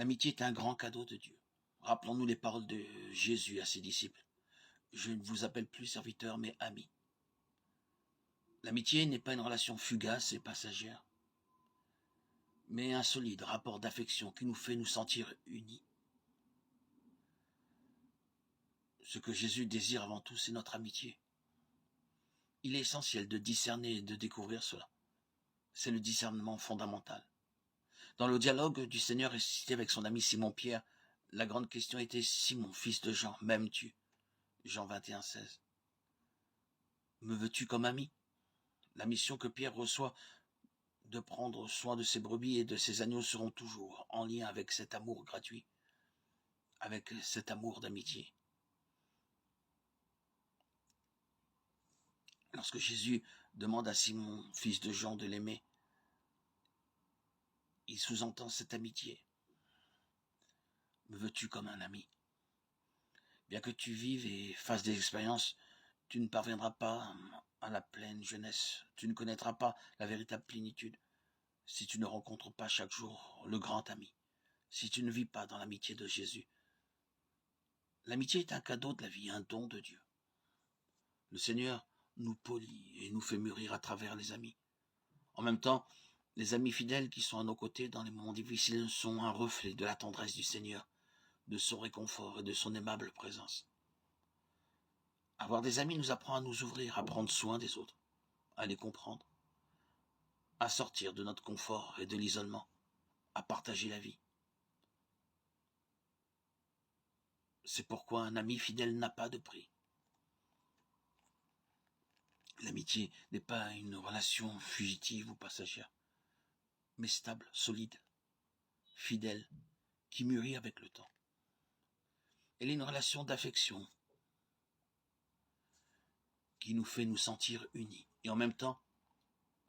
L'amitié est un grand cadeau de Dieu. Rappelons-nous les paroles de Jésus à ses disciples. Je ne vous appelle plus serviteur, mais ami. L'amitié n'est pas une relation fugace et passagère, mais un solide rapport d'affection qui nous fait nous sentir unis. Ce que Jésus désire avant tout, c'est notre amitié. Il est essentiel de discerner et de découvrir cela. C'est le discernement fondamental. Dans le dialogue du Seigneur ressuscité avec son ami Simon-Pierre, la grande question était: Simon, fils de Jean, m'aimes-tu? Jean 21,16. Me veux-tu comme ami? La mission que Pierre reçoit de prendre soin de ses brebis et de ses agneaux seront toujours en lien avec cet amour gratuit, avec cet amour d'amitié. Lorsque Jésus demande à Simon, fils de Jean, de l'aimer, il sous-entend cette amitié. Me veux-tu comme un ami? Bien que tu vives et fasses des expériences, tu ne parviendras pas à la pleine jeunesse. Tu ne connaîtras pas la véritable plénitude si tu ne rencontres pas chaque jour le grand ami, si tu ne vis pas dans l'amitié de Jésus. L'amitié est un cadeau de la vie, un don de Dieu. Le Seigneur nous polit et nous fait mûrir à travers les amis. En même temps, les amis fidèles qui sont à nos côtés dans les moments difficiles sont un reflet de la tendresse du Seigneur, de son réconfort et de son aimable présence. Avoir des amis nous apprend à nous ouvrir, à prendre soin des autres, à les comprendre, à sortir de notre confort et de l'isolement, à partager la vie. C'est pourquoi un ami fidèle n'a pas de prix. L'amitié n'est pas une relation fugitive ou passagère, mais stable, solide, fidèle, qui mûrit avec le temps. Elle est une relation d'affection qui nous fait nous sentir unis. Et en même temps,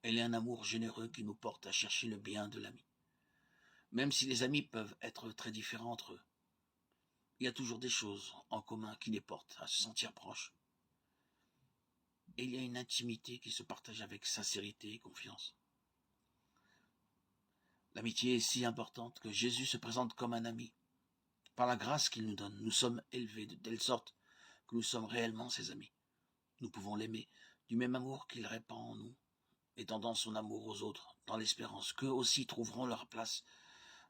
elle est un amour généreux qui nous porte à chercher le bien de l'ami. Même si les amis peuvent être très différents entre eux, il y a toujours des choses en commun qui les portent à se sentir proches. Et il y a une intimité qui se partage avec sincérité et confiance. L'amitié est si importante que Jésus se présente comme un ami. Par la grâce qu'il nous donne, nous sommes élevés de telle sorte que nous sommes réellement ses amis. Nous pouvons l'aimer du même amour qu'il répand en nous, étendant son amour aux autres, dans l'espérance qu'eux aussi trouveront leur place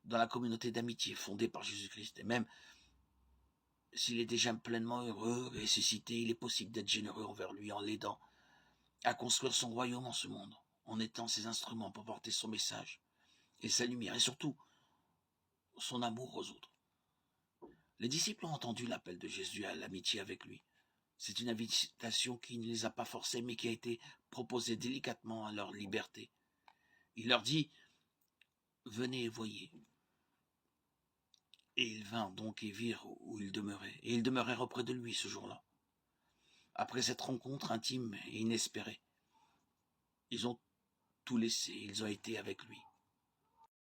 dans la communauté d'amitié fondée par Jésus-Christ. Et même s'il est déjà pleinement heureux, ressuscité, il est possible d'être généreux envers lui en l'aidant à construire son royaume en ce monde, en étant ses instruments pour porter son message et sa lumière, et surtout son amour aux autres. Les disciples ont entendu l'appel de Jésus à l'amitié avec lui. C'est une invitation qui ne les a pas forcés, mais qui a été proposée délicatement à leur liberté. Il leur dit: venez et voyez. Et ils vinrent donc et virent où il demeurait, et ils demeurèrent auprès de lui ce jour-là. Après cette rencontre intime et inespérée, ils ont tout laissé, ils ont été avec lui.